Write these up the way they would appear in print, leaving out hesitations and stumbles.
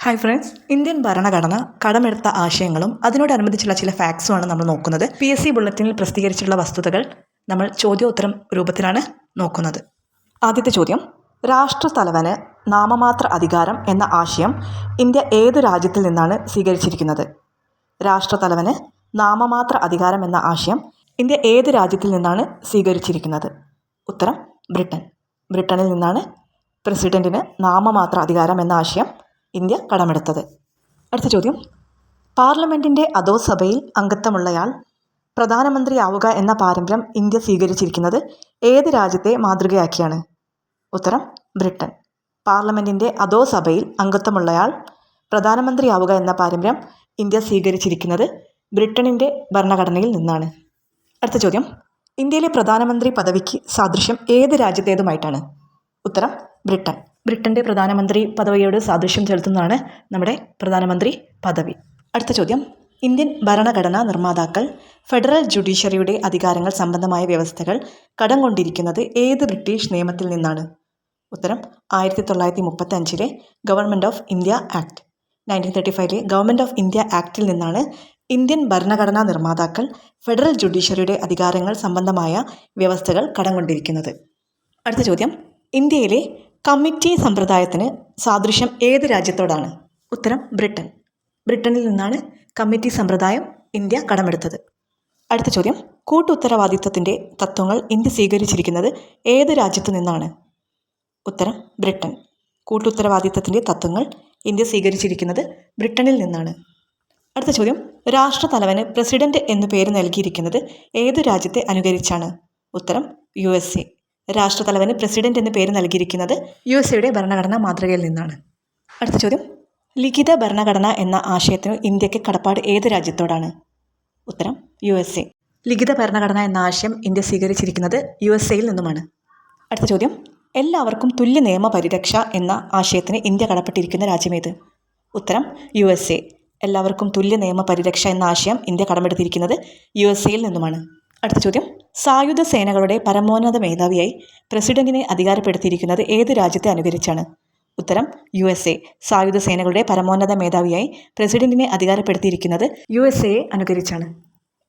Hi friends, Indian ഭരണഘടന കടമെടുത്ത ആശയങ്ങളും അതിനോടനുബന്ധിച്ചുള്ള ചില ഫാക്ട്സുമാണ് നമ്മൾ നോക്കുന്നത്. PSC ബുള്ളറ്റിനിൽ പ്രസിദ്ധീകരിച്ചിട്ടുള്ള വസ്തുതകൾ നമ്മൾ ചോദ്യോത്തരം രൂപത്തിലാണ് നോക്കുന്നത്. ആദ്യത്തെ ചോദ്യം, രാഷ്ട്രത്തലവന് നാമമാത്ര അധികാരം എന്ന ആശയം ഇന്ത്യ ഏതു രാജ്യത്തിൽ നിന്നാണ് സ്വീകരിച്ചിരിക്കുന്നത്? രാഷ്ട്രത്തലവന് നാമമാത്ര അധികാരം എന്ന ആശയം ഇന്ത്യ ഏത് രാജ്യത്തിൽ നിന്നാണ് സ്വീകരിച്ചിരിക്കുന്നത്? ഉത്തരം ബ്രിട്ടൻ. ബ്രിട്ടനിൽ നിന്നാണ് പ്രസിഡന്റിന് നാമമാത്ര അധികാരം എന്ന ആശയം ഇന്ത്യ കടമെടുത്തത്. അടുത്ത ചോദ്യം, പാർലമെൻറ്റിൻ്റെ അധോസഭയിൽ അംഗത്വമുള്ളയാൾ പ്രധാനമന്ത്രിയാവുക എന്ന പാരമ്പര്യം ഇന്ത്യ സ്വീകരിച്ചിരിക്കുന്നത് ഏത് രാജ്യത്തെ മാതൃകയാക്കിയാണ്? ഉത്തരം ബ്രിട്ടൻ. പാർലമെൻറ്റിൻ്റെ അധോസഭയിൽ അംഗത്വമുള്ളയാൾ പ്രധാനമന്ത്രിയാവുക എന്ന പാരമ്പര്യം ഇന്ത്യ സ്വീകരിച്ചിരിക്കുന്നത് ബ്രിട്ടനിൻ്റെ ഭരണഘടനയിൽ നിന്നാണ്. അടുത്ത ചോദ്യം, ഇന്ത്യയിലെ പ്രധാനമന്ത്രി പദവിക്ക് സാദൃശ്യം ഏത് രാജ്യത്തേതുമായിട്ടാണ്? ഉത്തരം ബ്രിട്ടൻ. ബ്രിട്ടൻ്റെ പ്രധാനമന്ത്രി പദവിയോട് സാദൃശ്യം ചെലുത്തുന്നതാണ് നമ്മുടെ പ്രധാനമന്ത്രി പദവി. അടുത്ത ചോദ്യം, ഇന്ത്യൻ ഭരണഘടനാ നിർമ്മാതാക്കൾ ഫെഡറൽ ജുഡീഷ്യറിയുടെ അധികാരങ്ങൾ സംബന്ധമായ വ്യവസ്ഥകൾ കടം കൊണ്ടിരിക്കുന്നത് ഏത് ബ്രിട്ടീഷ് നിയമത്തിൽ നിന്നാണ്? ഉത്തരം 1935 government of India act. 1935 government of India ആക്ടിൽ നിന്നാണ് ഇന്ത്യൻ ഭരണഘടനാ നിർമ്മാതാക്കൾ ഫെഡറൽ ജുഡീഷ്യറിയുടെ അധികാരങ്ങൾ സംബന്ധമായ വ്യവസ്ഥകൾ കടം കൊണ്ടിരിക്കുന്നത്. അടുത്ത ചോദ്യം, ഇന്ത്യയിലെ കമ്മിറ്റി സമ്പ്രദായത്തിന് സാദൃശ്യം ഏത് രാജ്യത്തോടാണ്? ഉത്തരം ബ്രിട്ടൻ. ബ്രിട്ടനിൽ നിന്നാണ് കമ്മിറ്റി സമ്പ്രദായം ഇന്ത്യ കടമെടുത്തത്. അടുത്ത ചോദ്യം, കൂട്ടുത്തരവാദിത്വത്തിൻ്റെ തത്വങ്ങൾ ഇന്ത്യ സ്വീകരിച്ചിരിക്കുന്നത് ഏത് രാജ്യത്തു നിന്നാണ്? ഉത്തരം ബ്രിട്ടൻ. കൂട്ടുത്തരവാദിത്വത്തിൻ്റെ തത്വങ്ങൾ ഇന്ത്യ സ്വീകരിച്ചിരിക്കുന്നത് ബ്രിട്ടനിൽ നിന്നാണ്. അടുത്ത ചോദ്യം, രാഷ്ട്രത്തലവന് പ്രസിഡന്റ് എന്നു പേര് നൽകിയിരിക്കുന്നത് ഏതു രാജ്യത്തെ അനുകരിച്ചാണ്? ഉത്തരം USA. രാഷ്ട്രത്തലവന് പ്രസിഡന്റ് എന്ന് പേര് നൽകിയിരിക്കുന്നത് USA ഭരണഘടനാ മാതൃകയിൽ നിന്നാണ്. അടുത്ത ചോദ്യം, ലിഖിത ഭരണഘടന എന്ന ആശയത്തിന് ഇന്ത്യക്ക് കടപ്പാട് ഏത് രാജ്യത്തോടാണ്? ഉത്തരം USA. ലിഖിത ഭരണഘടന എന്ന ആശയം ഇന്ത്യ സ്വീകരിച്ചിരിക്കുന്നത് USA നിന്നുമാണ്. അടുത്ത ചോദ്യം, എല്ലാവർക്കും തുല്യ നിയമ പരിരക്ഷ എന്ന ആശയത്തിന് ഇന്ത്യ കടപ്പെട്ടിരിക്കുന്ന രാജ്യമേത്? ഉത്തരം USA. എല്ലാവർക്കും തുല്യ നിയമ പരിരക്ഷ എന്ന ആശയം ഇന്ത്യ കടമെടുത്തിരിക്കുന്നത് USA നിന്നുമാണ്. അടുത്ത ചോദ്യം, സായുധ സേനകളുടെ പരമോന്നത മേധാവിയായി പ്രസിഡന്റിനെ അധികാരപ്പെടുത്തിയിരിക്കുന്നത് ഏത് രാജ്യത്തെ അനുകരിച്ചാണ്? ഉത്തരം USA. സായുധ സേനകളുടെ പരമോന്നത മേധാവിയായി പ്രസിഡന്റിനെ അധികാരപ്പെടുത്തിയിരിക്കുന്നത് USA അനുകരിച്ചാണ്.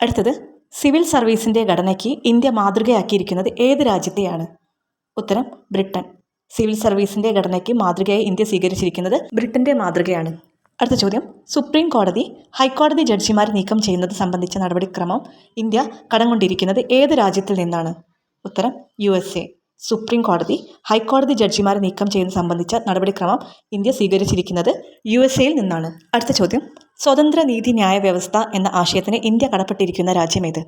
അടുത്തത്, സിവിൽ സർവീസിൻ്റെ ഘടനയ്ക്ക് ഇന്ത്യ മാതൃകയാക്കിയിരിക്കുന്നത് ഏത് രാജ്യത്തെയാണ്? ഉത്തരം ബ്രിട്ടൻ. സിവിൽ സർവീസിൻ്റെ ഘടനയ്ക്ക് മാതൃകയായി ഇന്ത്യ സ്വീകരിച്ചിരിക്കുന്നത് ബ്രിട്ടൻ്റെ മാതൃകയാണ്. അടുത്ത ചോദ്യം, സുപ്രീം കോടതി ഹൈക്കോടതി ജഡ്ജിമാരെ നീക്കം ചെയ്യുന്നത് സംബന്ധിച്ച നടപടിക്രമം ഇന്ത്യ കടം കൊണ്ടിരിക്കുന്നത് ഏത് രാജ്യത്തിൽ നിന്നാണ്? ഉത്തരം USA. സുപ്രീം കോടതി ഹൈക്കോടതി ജഡ്ജിമാരെ നീക്കം ചെയ്യുന്നത് സംബന്ധിച്ച നടപടിക്രമം ഇന്ത്യ സ്വീകരിച്ചിരിക്കുന്നത് USA നിന്നാണ്. അടുത്ത ചോദ്യം, സ്വതന്ത്ര നീതി ന്യായ വ്യവസ്ഥ എന്ന ആശയത്തിന് ഇന്ത്യ കടപ്പെട്ടിരിക്കുന്ന രാജ്യമേത്?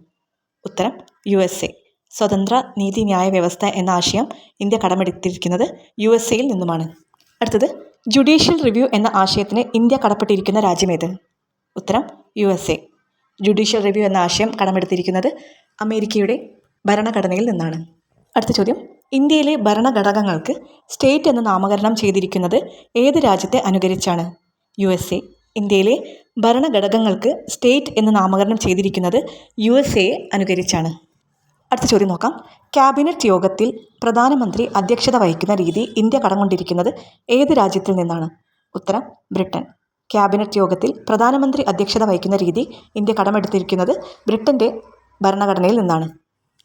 ഉത്തരം USA. സ്വതന്ത്ര നീതി ന്യായ വ്യവസ്ഥ എന്ന ആശയം ഇന്ത്യ കടമെടുത്തിരിക്കുന്നത് USA നിന്നുമാണ്. അടുത്തത്, ജുഡീഷ്യൽ റിവ്യൂ എന്ന ആശയത്തിന് ഇന്ത്യ കടപ്പെട്ടിരിക്കുന്ന രാജ്യമേത്? ഉത്തരം USA. ജുഡീഷ്യൽ റിവ്യൂ എന്ന ആശയം കടമെടുത്തിരിക്കുന്നത് അമേരിക്കയുടെ ഭരണഘടനയിൽ നിന്നാണ്. അടുത്ത ചോദ്യം, ഇന്ത്യയിലെ ഭരണഘടകങ്ങൾക്ക് സ്റ്റേറ്റ് എന്ന് നാമകരണം ചെയ്തിരിക്കുന്നത് ഏത് രാജ്യത്തെ അനുകരിച്ചാണ്? USA. ഇന്ത്യയിലെ ഭരണഘടകങ്ങൾക്ക് സ്റ്റേറ്റ് എന്ന് നാമകരണം ചെയ്തിരിക്കുന്നത് USA അനുകരിച്ചാണ്. അടുത്ത ചോദ്യം നോക്കാം, ക്യാബിനറ്റ് യോഗത്തിൽ പ്രധാനമന്ത്രി അധ്യക്ഷത വഹിക്കുന്ന രീതി ഇന്ത്യ കടം കൊണ്ടിരിക്കുന്നത് ഏത് രാജ്യത്തിൽ നിന്നാണ്? ഉത്തരം ബ്രിട്ടൻ. ക്യാബിനറ്റ് യോഗത്തിൽ പ്രധാനമന്ത്രി അധ്യക്ഷത വഹിക്കുന്ന രീതി ഇന്ത്യ കടമെടുത്തിരിക്കുന്നത് ബ്രിട്ടൻ്റെ ഭരണഘടനയിൽ നിന്നാണ്.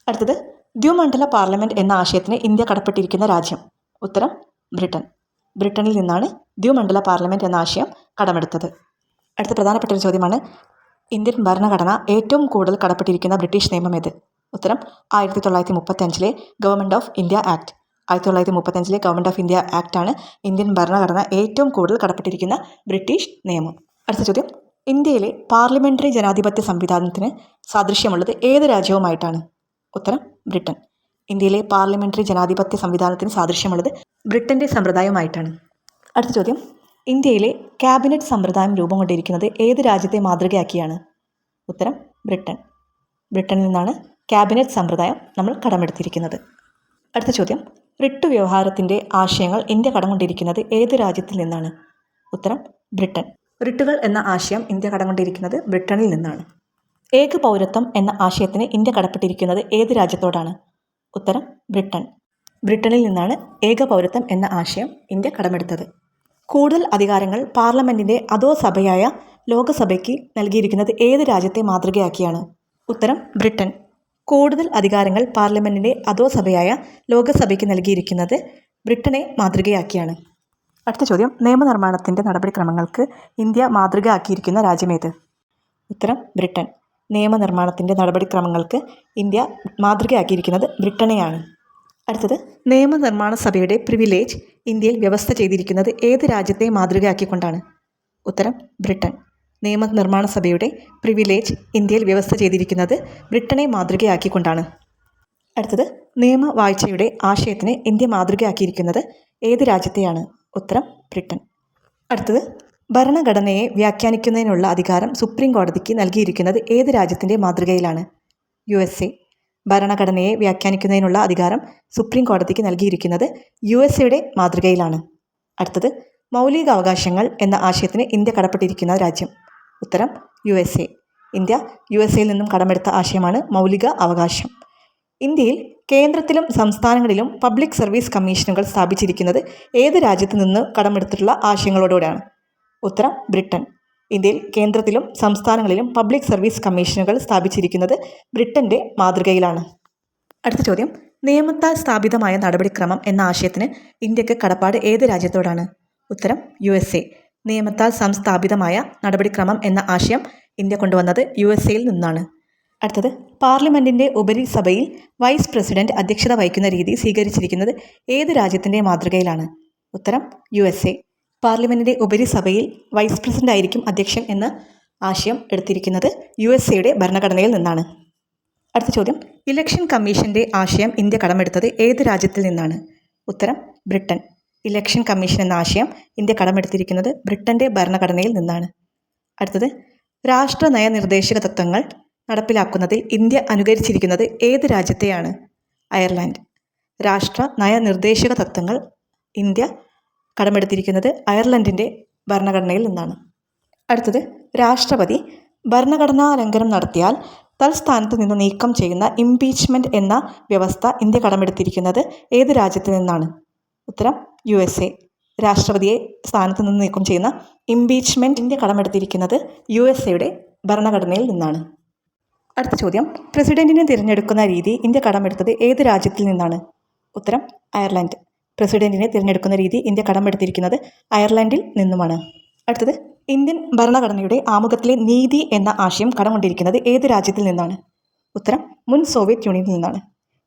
അടുത്തത്, ദ്വിമണ്ഡല പാർലമെൻറ്റ് എന്ന ആശയത്തിന് ഇന്ത്യ കടപ്പെട്ടിരിക്കുന്ന രാജ്യം? ഉത്തരം ബ്രിട്ടൻ. ബ്രിട്ടനിൽ നിന്നാണ് ദ്വിമണ്ഡല പാർലമെൻറ്റ് എന്ന ആശയം കടമെടുത്തത്. അടുത്ത പ്രധാനപ്പെട്ട ഒരു ചോദ്യമാണ്, ഇന്ത്യൻ ഭരണഘടന ഏറ്റവും കൂടുതൽ കടപ്പെട്ടിരിക്കുന്ന ബ്രിട്ടീഷ് നിയമം ഏത്? ഉത്തരം 1935 government of India act. 1935 government of India ആക്ടാണ് ഇന്ത്യൻ ഭരണഘടന ഏറ്റവും കൂടുതൽ കടപ്പെട്ടിരിക്കുന്ന ബ്രിട്ടീഷ് നിയമം. അടുത്ത ചോദ്യം, ഇന്ത്യയിലെ പാർലമെൻ്ററി ജനാധിപത്യ സംവിധാനത്തിന് സാദൃശ്യമുള്ളത് ഏത് രാജ്യവുമായിട്ടാണ്? ഉത്തരം ബ്രിട്ടൻ. ഇന്ത്യയിലെ പാർലമെൻ്ററി ജനാധിപത്യ സംവിധാനത്തിന് സാദൃശ്യമുള്ളത് ബ്രിട്ടൻ്റെ സമ്പ്രദായമായിട്ടാണ്. അടുത്ത ചോദ്യം, ഇന്ത്യയിലെ ക്യാബിനറ്റ് സമ്പ്രദായം രൂപം കൊണ്ടിരിക്കുന്നത് ഏത് രാജ്യത്തെ മാതൃകയാക്കിയാണ്? ഉത്തരം ബ്രിട്ടൻ. ബ്രിട്ടനിൽ നിന്നാണ് ക്യാബിനറ്റ് സമ്പ്രദായം നമ്മൾ കടമെടുത്തിരിക്കുന്നത്. അടുത്ത ചോദ്യം, റിട്ട് വ്യവഹാരത്തിൻ്റെ ആശയങ്ങൾ ഇന്ത്യ കടം കൊണ്ടിരിക്കുന്നത് ഏത് രാജ്യത്തിൽ നിന്നാണ്? ഉത്തരം ബ്രിട്ടൻ. റിട്ടുകൾ എന്ന ആശയം ഇന്ത്യ കടം കൊണ്ടിരിക്കുന്നത് ബ്രിട്ടനിൽ നിന്നാണ്. ഏക പൗരത്വം എന്ന ആശയത്തിന് ഇന്ത്യ കടപ്പെട്ടിരിക്കുന്നത് ഏത് രാജ്യത്തോടാണ്? ഉത്തരം ബ്രിട്ടൻ. ബ്രിട്ടനിൽ നിന്നാണ് ഏക പൗരത്വം എന്ന ആശയം ഇന്ത്യ കടമെടുത്തത്. കൂടുതൽ അധികാരങ്ങൾ പാർലമെൻറ്റിൻ്റെ അധോസഭയായ ലോകസഭയ്ക്ക് നൽകിയിരിക്കുന്നത് ഏത് രാജ്യത്തെ മാതൃകയാക്കിയാണ്? ഉത്തരം ബ്രിട്ടൻ. കൂടുതൽ അധികാരങ്ങൾ പാർലമെൻറ്റിൻ്റെ അധോസഭയായ ലോകസഭയ്ക്ക് നൽകിയിരിക്കുന്നത് ബ്രിട്ടനെ മാതൃകയാക്കിയാണ്. അടുത്ത ചോദ്യം, നിയമനിർമ്മാണത്തിൻ്റെ നടപടിക്രമങ്ങൾക്ക് ഇന്ത്യ മാതൃകയാക്കിയിരിക്കുന്ന രാജ്യമേത്? ഉത്തരം ബ്രിട്ടൻ. നിയമനിർമ്മാണത്തിൻ്റെ നടപടിക്രമങ്ങൾക്ക് ഇന്ത്യ മാതൃകയാക്കിയിരിക്കുന്നത് ബ്രിട്ടനെയാണ്. അടുത്തത്, നിയമനിർമ്മാണ സഭയുടെ പ്രിവിലേജ് ഇന്ത്യയിൽ വ്യവസ്ഥ ചെയ്തിരിക്കുന്നത് ഏത് രാജ്യത്തെ മാതൃകയാക്കിക്കൊണ്ടാണ്? ഉത്തരം ബ്രിട്ടൻ. നിയമനിർമ്മാണ സഭയുടെ പ്രിവിലേജ് ഇന്ത്യയിൽ വ്യവസ്ഥ ചെയ്തിരിക്കുന്നത് ബ്രിട്ടനെ മാതൃകയാക്കിക്കൊണ്ടാണ്. അടുത്തത്, നിയമവാഴ്ചയുടെ ആശയത്തിന് ഇന്ത്യ മാതൃകയാക്കിയിരിക്കുന്നത് ഏത് രാജ്യത്തെയാണ്? ഉത്തരം ബ്രിട്ടൻ. അടുത്തത്, ഭരണഘടനയെ വ്യാഖ്യാനിക്കുന്നതിനുള്ള അധികാരം സുപ്രീം കോടതിക്ക് നൽകിയിരിക്കുന്നത് ഏത് രാജ്യത്തിൻ്റെ മാതൃകയിലാണ്? USA. ഭരണഘടനയെ വ്യാഖ്യാനിക്കുന്നതിനുള്ള അധികാരം സുപ്രീം കോടതിക്ക് നൽകിയിരിക്കുന്നത് USA മാതൃകയിലാണ്. അടുത്തത്, മൗലികാവകാശങ്ങൾ എന്ന ആശയത്തിന് ഇന്ത്യ കടപ്പെട്ടിരിക്കുന്ന രാജ്യം? ഉത്തരം USA. ഇന്ത്യ USA നിന്നും കടമെടുത്ത ആശയമാണ് മൗലിക അവകാശം. ഇന്ത്യയിൽ കേന്ദ്രത്തിലും സംസ്ഥാനങ്ങളിലും പബ്ലിക് സർവീസ് കമ്മീഷനുകൾ സ്ഥാപിച്ചിരിക്കുന്നത് ഏത് രാജ്യത്തു നിന്ന് കടമെടുത്തിട്ടുള്ള ആശയങ്ങളോടുകൂടിയാണ്? ഉത്തരം ബ്രിട്ടൻ. ഇന്ത്യയിൽ കേന്ദ്രത്തിലും സംസ്ഥാനങ്ങളിലും പബ്ലിക് സർവീസ് കമ്മീഷനുകൾ സ്ഥാപിച്ചിരിക്കുന്നത് ബ്രിട്ടൻ്റെ മാതൃകയിലാണ്. അടുത്ത ചോദ്യം, നിയമത്താൽ സ്ഥാപിതമായ നടപടിക്രമം എന്ന ആശയത്തിന് ഇന്ത്യക്ക് കടപ്പാട് ഏത് രാജ്യത്തോടാണ്? ഉത്തരം USA. നിയമത്താൽ സംസ്ഥാപിതമായ നടപടിക്രമം എന്ന ആശയം ഇന്ത്യ കൊണ്ടുവന്നത് USA നിന്നാണ്. അടുത്തത്, പാർലമെൻറ്റിൻ്റെ ഉപരിസഭയിൽ വൈസ് പ്രസിഡന്റ് അധ്യക്ഷത വഹിക്കുന്ന രീതി സ്വീകരിച്ചിരിക്കുന്നത് ഏത് രാജ്യത്തിൻ്റെ മാതൃകയിലാണ്? ഉത്തരം USA. പാർലമെൻറ്റിൻ്റെ ഉപരിസഭയിൽ വൈസ് പ്രസിഡന്റ് ആയിരിക്കും അധ്യക്ഷൻ എന്ന ആശയം എടുത്തിരിക്കുന്നത് USA ഭരണഘടനയിൽ നിന്നാണ്. അടുത്ത ചോദ്യം, ഇലക്ഷൻ കമ്മീഷൻ്റെ ആശയം ഇന്ത്യ കടമെടുത്തത് ഏത് രാജ്യത്തിൽ നിന്നാണ്? ഉത്തരം ബ്രിട്ടൻ. ഇലക്ഷൻ കമ്മീഷൻ എന്ന ആശയം ഇന്ത്യ കടമെടുത്തിരിക്കുന്നത് ബ്രിട്ടൻ്റെ ഭരണഘടനയിൽ നിന്നാണ്. അടുത്തത്, രാഷ്ട്ര നയനിർദ്ദേശക തത്വങ്ങൾ നടപ്പിലാക്കുന്നതിൽ ഇന്ത്യ അനുകരിച്ചിരിക്കുന്നത് ഏത് രാജ്യത്തെയാണ്? അയർലാൻഡ്. രാഷ്ട്ര നയനിർദ്ദേശക തത്വങ്ങൾ ഇന്ത്യ കടമെടുത്തിരിക്കുന്നത് അയർലൻഡിൻ്റെ ഭരണഘടനയിൽ നിന്നാണ്. അടുത്തത്, രാഷ്ട്രപതി ഭരണഘടനാ ലംഘനം നടത്തിയാൽ തൽസ്ഥാനത്ത് നിന്ന് നീക്കം ചെയ്യുന്ന ഇംപീച്ച്മെൻറ്റ് എന്ന വ്യവസ്ഥ ഇന്ത്യ കടമെടുത്തിരിക്കുന്നത് ഏത് രാജ്യത്തു നിന്നാണ്? ഉത്തരം USA. രാഷ്ട്രപതിയെ സ്ഥാനത്ത് നിന്ന് നീക്കം ചെയ്യുന്ന ഇംപീച്ച്മെൻറ്റ് ഇന്ത്യ കടമെടുത്തിരിക്കുന്നത് USA ഭരണഘടനയിൽ നിന്നാണ്. അടുത്ത ചോദ്യം, പ്രസിഡന്റിനെ തിരഞ്ഞെടുക്കുന്ന രീതി ഇന്ത്യ കടമെടുത്തത് ഏത് രാജ്യത്തിൽ നിന്നാണ്? ഉത്തരം അയർലൻഡ്. പ്രസിഡന്റിനെ തിരഞ്ഞെടുക്കുന്ന രീതി ഇന്ത്യ കടമെടുത്തിരിക്കുന്നത് അയർലൻഡിൽ നിന്നുമാണ്. അടുത്തത്, ഇന്ത്യൻ ഭരണഘടനയുടെ ആമുഖത്തിലെ നീതി എന്ന ആശയം കടംകൊണ്ടിരിക്കുന്നത് ഏത് രാജ്യത്തിൽ നിന്നാണ്? ഉത്തരം മുൻ സോവിയറ്റ് യൂണിയനിൽ നിന്നാണ്.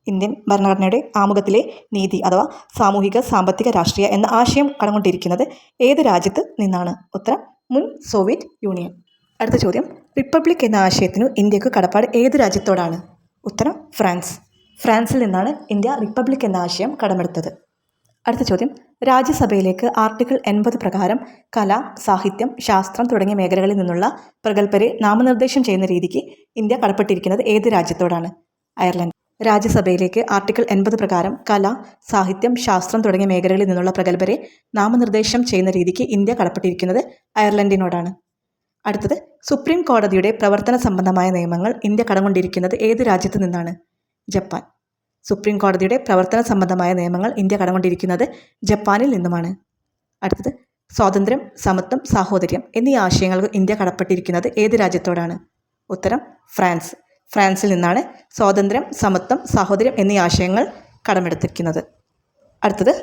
ഇന്ത്യൻ ഭരണഘടനയുടെ ആമുഖത്തിലെ നീതി അഥവാ സാമൂഹിക സാമ്പത്തിക രാഷ്ട്രീയ എന്ന ആശയം കടംകൊണ്ടിരിക്കുന്നത് ഏത് രാജ്യത്ത് നിന്നാണ്? ഉത്തരം മുൻ സോവിയറ്റ് യൂണിയൻ. അടുത്ത ചോദ്യം, റിപ്പബ്ലിക് എന്ന ആശയത്തിനു ഇന്ത്യക്ക് കടപ്പാട് ഏത് രാജ്യത്തോടാണ്? ഉത്തരം ഫ്രാൻസ്. ഫ്രാൻസിൽ നിന്നാണ് ഇന്ത്യ റിപ്പബ്ലിക് എന്ന ആശയം കടമെടുത്തത്. അടുത്ത ചോദ്യം, രാജ്യസഭയിലേക്ക് ആർട്ടിക്കിൾ 80 പ്രകാരം കല, സാഹിത്യം, ശാസ്ത്രം തുടങ്ങിയ മേഖലകളിൽ നിന്നുള്ള പ്രഗത്ഭരെ നാമനിർദ്ദേശം ചെയ്യുന്ന രീതിക്ക് ഇന്ത്യ കടപ്പെട്ടിരിക്കുന്നത് ഏത് രാജ്യത്തോടാണ്? അയർലൻഡ്. രാജ്യസഭയിലേക്ക് ആർട്ടിക്കിൾ 80 പ്രകാരം കല, സാഹിത്യം, ശാസ്ത്രം തുടങ്ങിയ മേഖലകളിൽ നിന്നുള്ള പ്രഗത്ഭരെ നാമനിർദ്ദേശം ചെയ്യുന്ന രീതിക്ക് ഇന്ത്യ കടപ്പെട്ടിരിക്കുന്നത് അയർലൻഡിനോടാണ്. അടുത്തത്, സുപ്രീം കോടതിയുടെ പ്രവർത്തന സംബന്ധമായ നിയമങ്ങൾ ഇന്ത്യ കടംകൊണ്ടിരിക്കുന്നത് ഏത് രാജ്യത്തു നിന്നാണ്? ജപ്പാൻ. സുപ്രീം കോടതിയുടെ പ്രവർത്തന സംബന്ധമായ നിയമങ്ങൾ ഇന്ത്യ കടംകൊണ്ടിരിക്കുന്നത് ജപ്പാനിൽ നിന്നുമാണ്. അടുത്തത്, സ്വാതന്ത്ര്യം, സമത്വം, സാഹോദര്യം എന്നീ ആശയങ്ങൾ ഇന്ത്യ കടപ്പെട്ടിരിക്കുന്നത് ഏത് രാജ്യത്തോടാണ്? ഉത്തരം ഫ്രാൻസ്. ഫ്രാൻസിൽ നിന്നാണ് സ്വാതന്ത്ര്യം, സമത്വം, സാഹോദര്യം എന്നീ ആശയങ്ങൾ കടമെടുത്തിരിക്കുന്നത്. അടുത്തത്,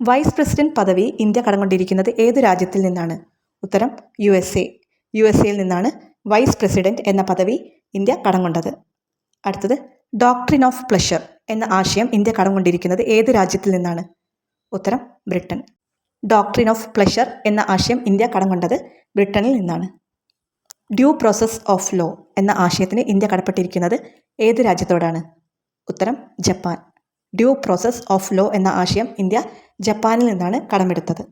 വൈസ് പ്രസിഡന്റ് പദവി ഇന്ത്യ കടംകൊണ്ടിരിക്കുന്നത് ഏത് രാജ്യത്തിൽ നിന്നാണ്? ഉത്തരം USA. USA നിന്നാണ് വൈസ് പ്രസിഡന്റ് എന്ന പദവി ഇന്ത്യ കടംകൊണ്ടത്. അടുത്തത്, ഡോക്ട്രിൻ ഓഫ് പ്ലഷർ എന്ന ആശയം ഇന്ത്യ കടംകൊണ്ടിരിക്കുന്നത് ഏത് രാജ്യത്തിൽ നിന്നാണ്? ഉത്തരം ബ്രിട്ടൻ. ഡോക്ട്രിൻ ഓഫ് പ്ലഷർ എന്ന ആശയം ഇന്ത്യ കടംകൊണ്ടത് ബ്രിട്ടനിൽ നിന്നാണ്. ഡ്യൂ പ്രോസസ് ഓഫ് ലോ എന്ന ആശയത്തിന് ഇന്ത്യ കടപ്പെട്ടിരിക്കുന്നത് ഏത് രാജ്യത്തോടാണ്? ഉത്തരം Japan. Due process of law എന്ന ആശയം ഇന്ത്യ ജപ്പാനിൽ നിന്നാണ് കടമെടുത്തത്.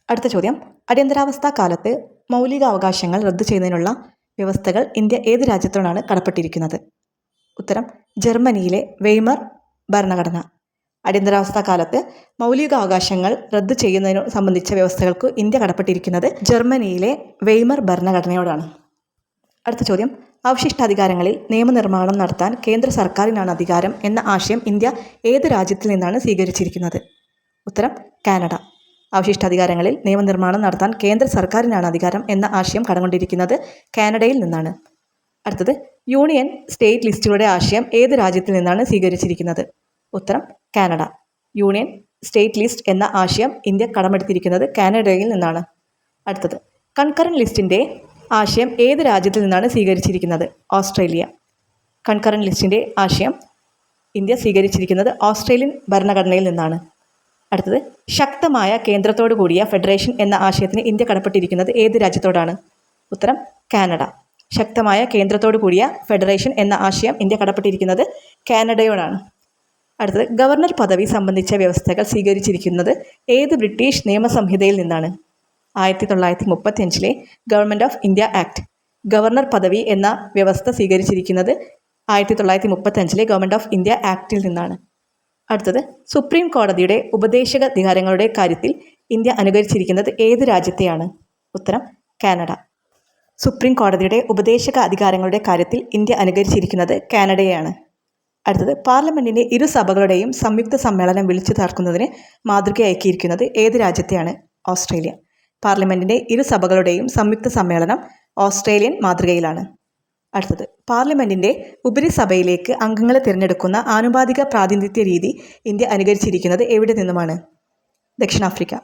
അടുത്ത ചോദ്യം, അടിയന്തരാവസ്ഥ കാലത്ത് മൗലികാവകാശങ്ങൾ റദ്ദു ചെയ്യുന്നതിനുള്ള വ്യവസ്ഥകൾ ഇന്ത്യ ഏത് രാജ്യത്തോടാണ് കടപ്പെട്ടിരിക്കുന്നത്? ഉത്തരം ജർമ്മനിയിലെ വെയ്മർ ഭരണഘടന. അടിയന്തരാവസ്ഥ കാലത്ത് മൗലികാവകാശങ്ങൾ റദ്ദു ചെയ്യുന്നതിനു സംബന്ധിച്ച വ്യവസ്ഥകൾക്ക് ഇന്ത്യ കടപ്പെട്ടിരിക്കുന്നത് ജർമ്മനിയിലെ വെയ്മർ ഭരണഘടനയോടാണ്. അടുത്ത ചോദ്യം, അവശിഷ്ടാധികാരങ്ങളിൽ നിയമനിർമ്മാണം നടത്താൻ കേന്ദ്ര സർക്കാരിനാണ് അധികാരം എന്ന ആശയം ഇന്ത്യ ഏത് രാജ്യത്തിൽ നിന്നാണ് സ്വീകരിച്ചിരിക്കുന്നത്? ഉത്തരം കാനഡ. അവശിഷ്ടാധികാരങ്ങളിൽ നിയമനിർമ്മാണം നടത്താൻ കേന്ദ്ര സർക്കാരിനാണ് അധികാരം എന്ന ആശയം കടംകൊണ്ടിരിക്കുന്നത് കാനഡയിൽ നിന്നാണ്. അടുത്തത്, യൂണിയൻ സ്റ്റേറ്റ് ലിസ്റ്റുകളുടെ ആശയം ഏത് രാജ്യത്തിൽ നിന്നാണ് സ്വീകരിച്ചിരിക്കുന്നത്? ഉത്തരം കാനഡ. യൂണിയൻ സ്റ്റേറ്റ് ലിസ്റ്റ് എന്ന ആശയം ഇന്ത്യ കടമെടുത്തിരിക്കുന്നത് കാനഡയിൽ നിന്നാണ്. അടുത്തത്, കൺകറന്റ് ലിസ്റ്റിൻ്റെ ആശയം ഏത് രാജ്യത്തിൽ നിന്നാണ് സ്വീകരിച്ചിരിക്കുന്നത്? ഓസ്ട്രേലിയ. കൺകറന്റ് ലിസ്റ്റിൻ്റെ ആശയം ഇന്ത്യ സ്വീകരിച്ചിരിക്കുന്നത് ഓസ്ട്രേലിയൻ ഭരണഘടനയിൽ നിന്നാണ്. അടുത്തത്, ശക്തമായ കേന്ദ്രത്തോടു കൂടിയ ഫെഡറേഷൻ എന്ന ആശയത്തിന് ഇന്ത്യ കടപ്പെട്ടിരിക്കുന്നത് ഏത് രാജ്യത്തോടാണ്? ഉത്തരം കാനഡ. ശക്തമായ കേന്ദ്രത്തോടു കൂടിയ ഫെഡറേഷൻ എന്ന ആശയം ഇന്ത്യ കടപ്പെട്ടിരിക്കുന്നത് കാനഡയോടാണ്. അടുത്തത്, ഗവർണർ പദവി സംബന്ധിച്ച വ്യവസ്ഥകൾ സ്വീകരിച്ചിരിക്കുന്നത് ഏത് ബ്രിട്ടീഷ് നിയമസംഹിതയിൽ നിന്നാണ്? 1935 government of India act. Governor പദവി എന്ന വ്യവസ്ഥ സ്വീകരിച്ചിരിക്കുന്നത് 1935 ഗവൺമെൻറ് ഓഫ് ഇന്ത്യ ആക്ടിൽ നിന്നാണ്. അടുത്തത്, സുപ്രീം കോടതിയുടെ ഉപദേശക അധികാരങ്ങളുടെ കാര്യത്തിൽ ഇന്ത്യ അനുകരിച്ചിരിക്കുന്നത് ഏത് രാജ്യത്തെയാണ്? ഉത്തരം കാനഡ. സുപ്രീം കോടതിയുടെ ഉപദേശക അധികാരങ്ങളുടെ കാര്യത്തിൽ ഇന്ത്യ അനുകരിച്ചിരിക്കുന്നത് കാനഡയെയാണ്. അടുത്തത്, പാർലമെൻറ്റിൻ്റെ ഇരു സഭകളുടെയും സംയുക്ത സമ്മേളനം വിളിച്ചു ചേർക്കുന്നതിന് മാതൃകയാക്കിയിരിക്കുന്നത് ഏത് രാജ്യത്തെയാണ്? ഓസ്ട്രേലിയ. പാർലമെൻറ്റിൻ്റെ ഇരു സഭകളുടെയും സംയുക്ത സമ്മേളനം ഓസ്ട്രേലിയൻ മാതൃകയിലാണ്. അടുത്തത്, പാർലമെൻറ്റിൻ്റെ ഉപരിസഭയിലേക്ക് അംഗങ്ങളെ തിരഞ്ഞെടുക്കുന്ന ആനുപാതിക പ്രാതിനിധ്യ രീതി ഇന്ത്യ അനുകരിച്ചിരിക്കുന്നത് എവിടെ നിന്നുമാണ്? ദക്ഷിണാഫ്രിക്ക.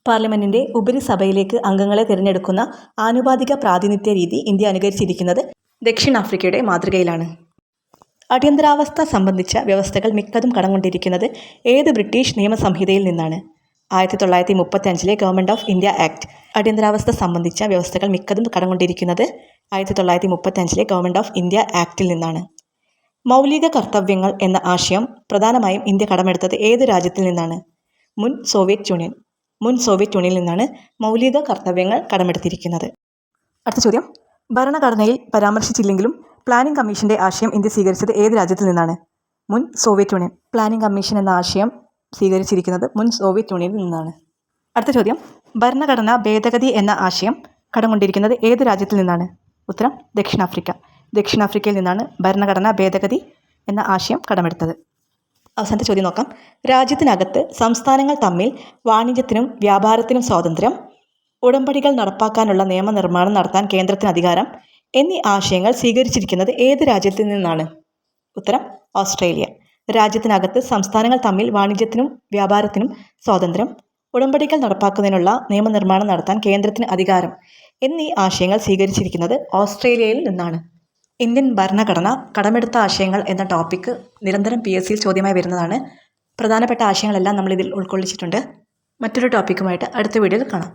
പാർലമെൻറ്റിൻ്റെ ഉപരിസഭയിലേക്ക് അംഗങ്ങളെ തിരഞ്ഞെടുക്കുന്ന ആനുപാതിക പ്രാതിനിധ്യ രീതി ഇന്ത്യ അനുകരിച്ചിരിക്കുന്നത് ദക്ഷിണാഫ്രിക്കയുടെ മാതൃകയിലാണ്. അടിയന്തരാവസ്ഥ സംബന്ധിച്ച വ്യവസ്ഥകൾ മിക്കതും കടംകൊണ്ടിരിക്കുന്നത് ഏത് ബ്രിട്ടീഷ് നിയമസംഹിതയിൽ നിന്നാണ്? 1935 ഗവൺമെൻറ് ഓഫ് ഇന്ത്യ ആക്ട്. അടിയന്തരാവസ്ഥ സംബന്ധിച്ച വ്യവസ്ഥകൾ മിക്കതും കടംകൊണ്ടിരിക്കുന്നത് 1935 ഗവൺമെൻറ് ഓഫ് ഇന്ത്യ ആക്ടിൽ നിന്നാണ്. മൗലിക കർത്തവ്യങ്ങൾ എന്ന ആശയം പ്രധാനമായും ഇന്ത്യ കടമെടുത്തത് ഏത് രാജ്യത്തിൽ നിന്നാണ്? മുൻ സോവിയറ്റ് യൂണിയൻ. മുൻ സോവിയറ്റ് യൂണിയനിൽ നിന്നാണ് മൗലിക കർത്തവ്യങ്ങൾ കടമെടുത്തിരിക്കുന്നത്. അടുത്ത ചോദ്യം, ഭരണഘടനയിൽ പരാമർശിച്ചില്ലെങ്കിലും പ്ലാനിംഗ് കമ്മീഷൻ്റെ ആശയം ഇന്ത്യ സ്വീകരിച്ചത് ഏത് രാജ്യത്തിൽ നിന്നാണ്? മുൻ സോവിയറ്റ് യൂണിയൻ. പ്ലാനിംഗ് കമ്മീഷൻ എന്ന ആശയം സ്വീകരിച്ചിരിക്കുന്നത് മുൻ സോവിയറ്റ് യൂണിയനിൽ നിന്നാണ്. അടുത്ത ചോദ്യം, ഭരണഘടനാ ഭേദഗതി എന്ന ആശയം കടംകൊണ്ടിരിക്കുന്നത് ഏത് രാജ്യത്തിൽ നിന്നാണ്? ഉത്തരം ദക്ഷിണാഫ്രിക്ക. ദക്ഷിണാഫ്രിക്കയിൽ നിന്നാണ് ഭരണഘടനാ ഭേദഗതി എന്ന ആശയം കടമെടുത്തത്. അവസാനത്തെ ചോദ്യം നോക്കാം. രാജ്യത്തിനകത്ത് സംസ്ഥാനങ്ങൾ തമ്മിൽ വാണിജ്യത്തിനും വ്യാപാരത്തിനും സ്വാതന്ത്ര്യം, ഉടമ്പടികൾ നടപ്പാക്കാനുള്ള നിയമനിർമ്മാണം നടത്താൻ കേന്ദ്രത്തിന് അധികാരം എന്നീ ആശയങ്ങൾ സ്വീകരിച്ചിരിക്കുന്നത് ഏത് രാജ്യത്തിൽ നിന്നാണ്? ഉത്തരം ഓസ്ട്രേലിയ. രാജ്യത്തിനകത്ത് സംസ്ഥാനങ്ങൾ തമ്മിൽ വാണിജ്യത്തിനും വ്യാപാരത്തിനും സ്വാതന്ത്ര്യം, ഉടമ്പടികൾ നടപ്പാക്കുന്നതിനുള്ള നിയമനിർമ്മാണം നടത്താൻ കേന്ദ്രത്തിന് അധികാരം എന്നീ ആശയങ്ങൾ സ്വീകരിച്ചിരിക്കുന്നത് ഓസ്ട്രേലിയയിൽ നിന്നാണ്. ഇന്ത്യൻ ഭരണഘടന കടമെടുത്ത ആശയങ്ങൾ എന്ന ടോപ്പിക്ക് നിരന്തരം PSCയിൽ ചോദ്യമായി വരുന്നതാണ്. പ്രധാനപ്പെട്ട ആശയങ്ങളെല്ലാം നമ്മളിതിൽ ഉൾക്കൊള്ളിച്ചിട്ടുണ്ട്. മറ്റൊരു ടോപ്പിക്കുമായിട്ട് അടുത്ത വീഡിയോയിൽ കാണാം.